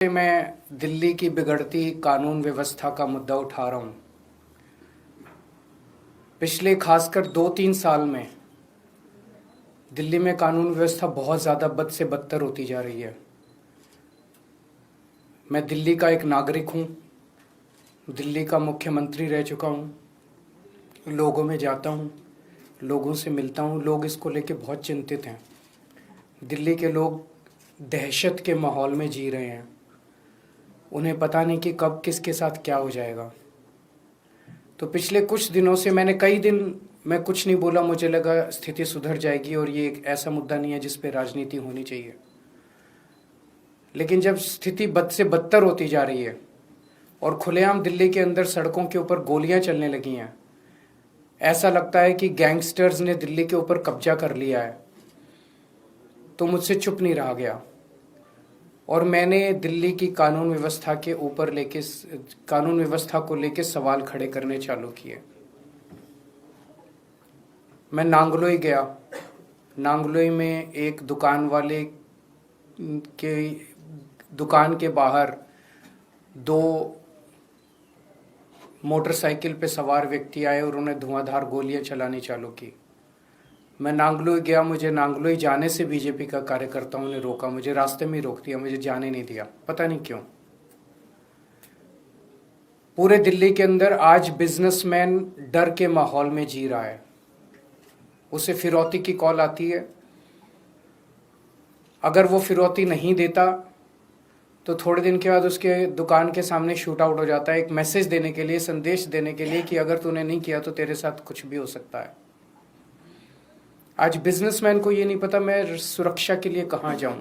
मैं दिल्ली की बिगड़ती कानून व्यवस्था का मुद्दा उठा रहा हूँ। पिछले खासकर 2-3 साल में दिल्ली में कानून व्यवस्था बहुत ज़्यादा बद से बदतर होती जा रही है। मैं दिल्ली का एक नागरिक हूँ, दिल्ली का मुख्यमंत्री रह चुका हूँ, लोगों में जाता हूँ, लोगों से मिलता हूँ। लोग इसको लेके बहुत चिंतित हैं। दिल्ली के लोग दहशत के माहौल में जी रहे हैं। उन्हें पता नहीं कि कब किसके साथ क्या हो जाएगा। तो पिछले कुछ दिनों से कई दिन मैं कुछ नहीं बोला। मुझे लगा स्थिति सुधर जाएगी और ये एक ऐसा मुद्दा नहीं है जिस पे राजनीति होनी चाहिए। लेकिन जब स्थिति बद से बदतर होती जा रही है और खुलेआम दिल्ली के अंदर सड़कों के ऊपर गोलियां चलने लगी हैं, ऐसा लगता है कि गैंगस्टर्स ने दिल्ली के ऊपर कब्जा कर लिया है, तो मुझसे चुप नहीं रहा गया और मैंने दिल्ली की कानून व्यवस्था को लेके सवाल खड़े करने चालू किए। मैं नांगलोई गया। नांगलोई में एक दुकान के बाहर 2 मोटरसाइकिल पे सवार व्यक्ति आए और उन्हें धुआंधार गोलियां चलानी चालू की। मैं नांगलोई गया। मुझे नांगलोई जाने से बीजेपी का कार्यकर्ताओं ने रोका, मुझे रास्ते में ही रोक दिया, मुझे जाने नहीं दिया, पता नहीं क्यों। पूरे दिल्ली के अंदर आज बिजनेसमैन डर के माहौल में जी रहा है। उसे फिरौती की कॉल आती है। अगर वो फिरौती नहीं देता तो थोड़े दिन के बाद उसके दुकान के सामने शूट आउट हो जाता है, एक मैसेज देने के लिए, संदेश देने के लिए कि अगर तूने नहीं किया तो तेरे साथ कुछ भी हो सकता है। आज बिजनेसमैन को ये नहीं पता मैं सुरक्षा के लिए कहाँ जाऊं।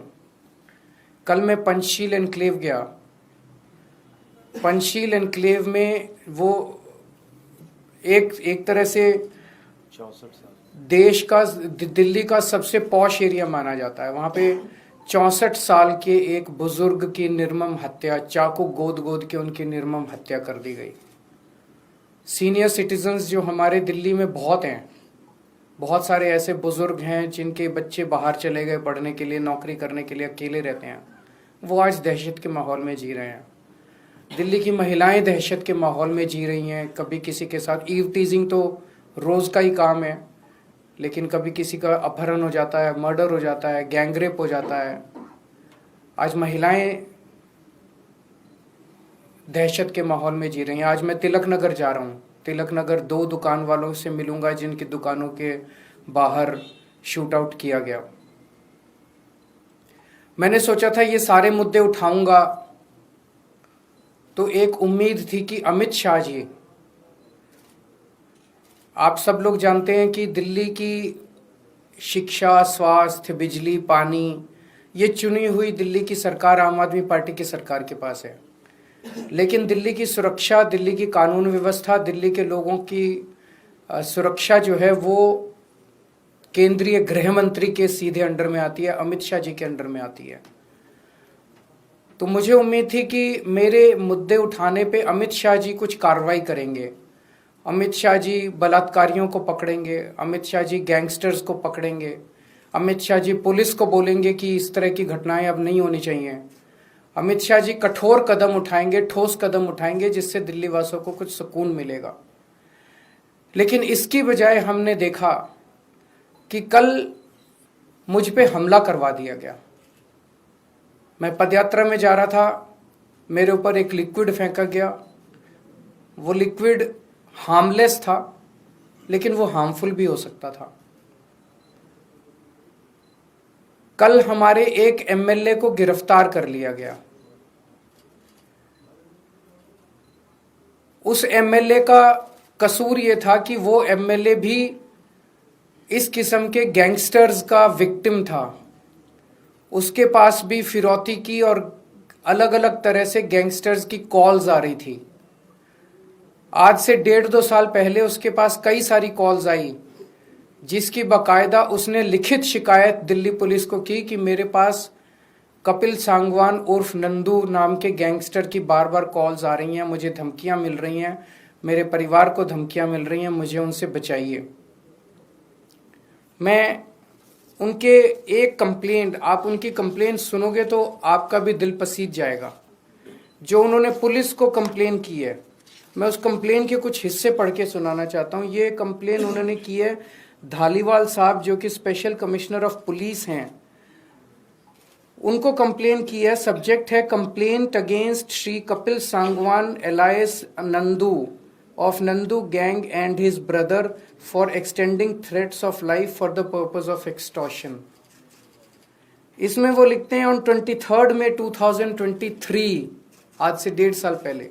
कल मैं पंचशील एनक्लेव गया। पंचशील एनक्लेव में वो एक तरह से 64 साल दिल्ली का सबसे पॉश एरिया माना जाता है। वहां पे 64 साल के एक बुजुर्ग की निर्मम हत्या, चाकू गोद के उनकी निर्मम हत्या कर दी गई। सीनियर सिटीजन्स जो हमारे दिल्ली में बहुत हैं, बहुत सारे ऐसे बुजुर्ग हैं जिनके बच्चे बाहर चले गए पढ़ने के लिए, नौकरी करने के लिए, अकेले रहते हैं, वो आज दहशत के माहौल में जी रहे हैं। दिल्ली की महिलाएं दहशत के माहौल में जी रही हैं। कभी किसी के साथ ईव टीजिंग तो रोज़ का ही काम है, लेकिन कभी किसी का अपहरण हो जाता है, मर्डर हो जाता है, गैंगरेप हो जाता है। आज महिलाएं दहशत के माहौल में जी रही हैं। आज मैं तिलक नगर जा रहा हूँ। तिलक नगर 2 दुकान वालों से मिलूंगा जिनकी दुकानों के बाहर शूट आउट किया गया। मैंने सोचा था ये सारे मुद्दे उठाऊंगा तो एक उम्मीद थी कि अमित शाह जी, आप सब लोग जानते हैं कि दिल्ली की शिक्षा, स्वास्थ्य, बिजली, पानी, ये चुनी हुई दिल्ली की सरकार आम आदमी पार्टी की सरकार के पास है। लेकिन दिल्ली की सुरक्षा, दिल्ली की कानून व्यवस्था, दिल्ली के लोगों की सुरक्षा जो है वो केंद्रीय गृह मंत्री के सीधे अंडर में आती है, अमित शाह जी के अंडर में आती है। तो मुझे उम्मीद थी कि मेरे मुद्दे उठाने पे अमित शाह जी कुछ कार्रवाई करेंगे। अमित शाह जी बलात्कारियों को पकड़ेंगे, अमित शाह जी गैंगस्टर्स को पकड़ेंगे, अमित शाह जी पुलिस को बोलेंगे कि इस तरह की घटनाएं अब नहीं होनी चाहिए। अमित शाह जी कठोर कदम उठाएंगे, ठोस कदम उठाएंगे, जिससे दिल्ली वासियों को कुछ सुकून मिलेगा। लेकिन इसकी बजाय हमने देखा कि कल मुझ पे हमला करवा दिया गया। मैं पदयात्रा में जा रहा था, मेरे ऊपर एक लिक्विड फेंका गया। वो लिक्विड हार्मलेस था, लेकिन वो हार्मफुल भी हो सकता था। कल हमारे एक एमएलए को गिरफ्तार कर लिया गया। उस एमएलए का कसूर ये था कि वो एमएलए भी इस किस्म के गैंगस्टर्स का विक्टिम था। उसके पास भी फिरौती की और अलग अलग तरह से गैंगस्टर्स की कॉल्स आ रही थी। आज से 1.5-2 साल पहले उसके पास कई सारी कॉल्स आई, जिसकी बाकायदा उसने लिखित शिकायत दिल्ली पुलिस को की कि मेरे पास कपिल सांगवान उर्फ नंदू नाम के गैंगस्टर की बार बार कॉल्स आ रही हैं, मुझे धमकियां मिल रही हैं, मेरे परिवार को धमकियां मिल रही हैं, मुझे उनसे बचाइए। मैं उनके एक कंप्लेंट, आप उनकी कंप्लेंट सुनोगे तो आपका भी दिल पसीज जाएगा। जो उन्होंने पुलिस को कंप्लेन की है, मैं उस कंप्लेन के कुछ हिस्से पढ़ के सुनाना चाहता हूँ। ये कंप्लेन उन्होंने की है धालीवाल साहब, जो कि स्पेशल कमिश्नर ऑफ पुलिस हैं, उनको कंप्लेन की है। सब्जेक्ट है complaint against Shri Kapil Sangwan alliance Nandu of Nandu gang and his brother for extending threats of life for the purpose of extortion. इसमें वो लिखते हैं on 23rd May 2023, आज से 1.5 साल पहले,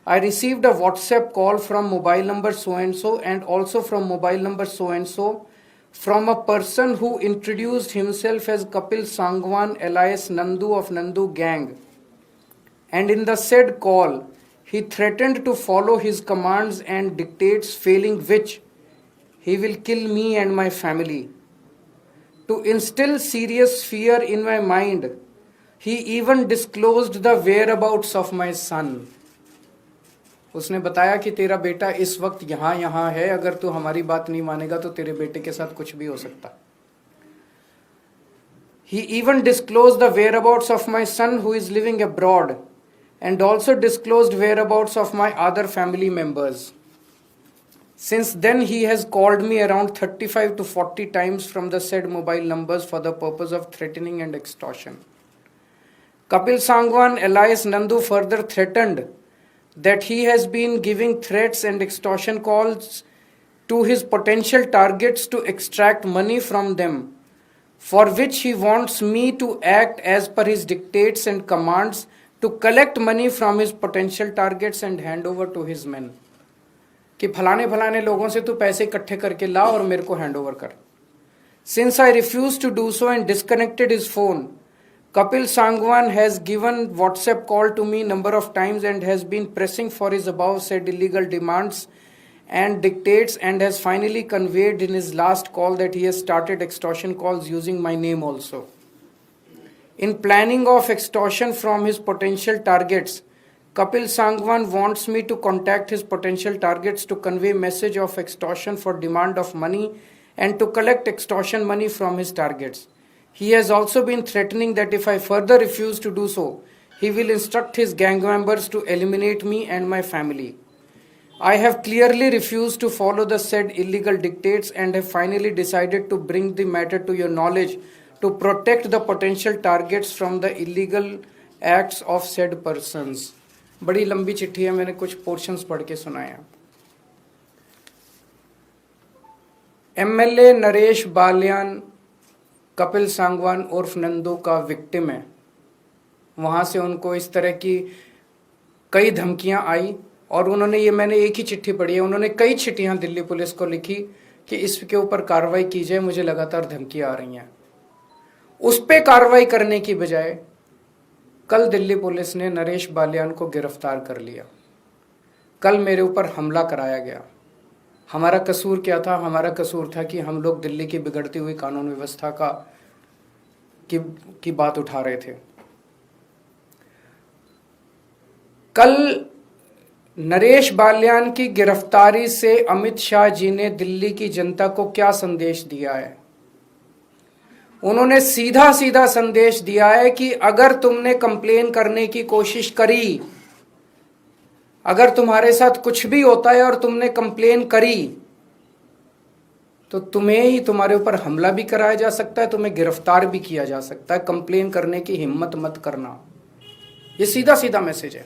I received a WhatsApp call from mobile number so and so and also from mobile number so and so from a person who introduced himself as Kapil Sangwan alias Nandu of Nandu gang, and in the said call he threatened to follow his commands and dictates, failing which he will kill me and my family. To instill serious fear in my mind, he even disclosed the whereabouts of my son. उसने बताया कि तेरा बेटा इस वक्त यहाँ है, अगर तू हमारी बात नहीं मानेगा तो तेरे बेटे के साथ कुछ भी हो सकता। He even disclosed the whereabouts of my son who is living abroad, and also disclosed whereabouts of my other family members. Since then he has called me around 35 to 40 times from the said mobile numbers for the purpose of threatening and extortion. Kapil Sangwan alias Nandu further threatened that he has been giving threats and extortion calls to his potential targets to extract money from them, for which he wants me to act as per his dictates and commands to collect money from his potential targets and hand over to his men. कि फलाने फलाने लोगों से तू पैसे इकट्ठे करके ला और मेरे को हैंड ओवर कर। Since I refused to do so and disconnected his phone, Kapil Sangwan has given WhatsApp call to me number of times and has been pressing for his above said illegal demands and dictates, and has finally conveyed in his last call that he has started extortion calls using my name also. In planning of extortion from his potential targets, Kapil Sangwan wants me to contact his potential targets to convey message of extortion for demand of money and to collect extortion money from his targets. He has also been threatening that if I further refuse to do so, he will instruct his gang members to eliminate me and my family. I have clearly refused to follow the said illegal dictates and have finally decided to bring the matter to your knowledge to protect the potential targets from the illegal acts of said persons. बड़ी लंबी चिट्ठी है, मैंने कुछ portions पढ़ के सुनाया। MLA Naresh Balyan Kapil Sangwan उर्फ नंदू का विक्टिम है। वहां से उनको इस तरह की कई धमकियां आई और उन्होंने, ये मैंने एक ही चिट्ठी पढ़ी है, उन्होंने कई चिट्ठियां दिल्ली पुलिस को लिखी कि इसके ऊपर कार्रवाई की जाए, मुझे लगातार धमकियां आ रही हैं। उस पे कार्रवाई करने की बजाय कल दिल्ली पुलिस ने नरेश बालियान को गिरफ्तार कर लिया। कल मेरे ऊपर हमला कराया गया। हमारा कसूर क्या था? हमारा कसूर था कि हम लोग दिल्ली की बिगड़ती हुई कानून व्यवस्था की बात उठा रहे थे। कल नरेश बालियान की गिरफ्तारी से अमित शाह जी ने दिल्ली की जनता को क्या संदेश दिया है? उन्होंने सीधा सीधा संदेश दिया है कि अगर तुमने कंप्लेन करने की कोशिश करी, अगर तुम्हारे साथ कुछ भी होता है और तुमने कंप्लेन करी, तो तुम्हें ही, तुम्हारे ऊपर हमला भी कराया जा सकता है, तुम्हें गिरफ्तार भी किया जा सकता है। कंप्लेन करने की हिम्मत मत करना। ये सीधा सीधा मैसेज है।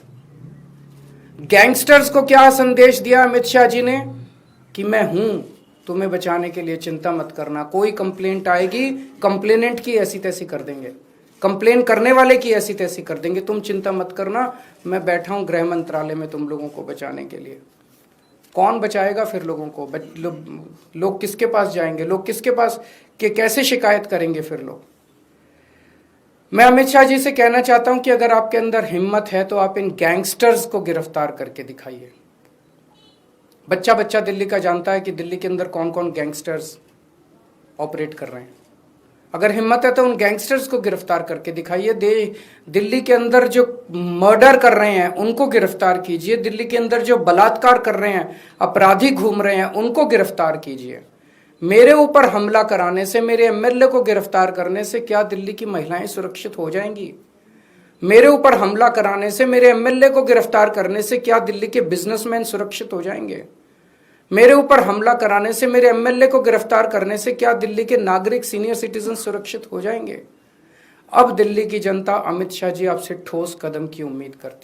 गैंगस्टर्स को क्या संदेश दिया अमित शाह जी ने? कि मैं हूं तुम्हें बचाने के लिए, चिंता मत करना। कोई कंप्लेंट आएगी, कंप्लेनेंट की ऐसी तैसी कर देंगे, कंप्लेन करने वाले की ऐसी तैसी कर देंगे, तुम चिंता मत करना, मैं बैठा हूं गृह मंत्रालय में तुम लोगों को बचाने के लिए। कौन बचाएगा फिर लोगों को? लोग किसके पास जाएंगे? लोग किसके पास के कैसे शिकायत करेंगे फिर लोग? मैं अमित शाह जी से कहना चाहता हूं कि अगर आपके अंदर हिम्मत है तो आप इन गैंगस्टर्स को गिरफ्तार करके दिखाइए। बच्चा बच्चा दिल्ली का जानता है कि दिल्ली के अंदर कौन कौन गैंगस्टर्स ऑपरेट कर रहे हैं। अगर हिम्मत है तो उन गैंगस्टर्स को गिरफ्तार करके दिखाइए। दिल्ली के अंदर जो मर्डर कर रहे हैं उनको गिरफ्तार कीजिए। दिल्ली के अंदर जो बलात्कार कर रहे हैं, अपराधी घूम रहे हैं, उनको गिरफ्तार कीजिए। मेरे ऊपर हमला कराने से, मेरे एमएलए को गिरफ्तार करने से क्या दिल्ली की महिलाएं सुरक्षित हो जाएंगी? मेरे ऊपर हमला कराने से, मेरे एमएलए को गिरफ्तार करने से क्या दिल्ली के बिजनेसमैन सुरक्षित हो जाएंगे? मेरे ऊपर हमला कराने से, मेरे एमएलए को गिरफ्तार करने से क्या दिल्ली के नागरिक, सीनियर सिटीजन सुरक्षित हो जाएंगे? अब दिल्ली की जनता अमित शाह जी आपसे ठोस कदम की उम्मीद करती है।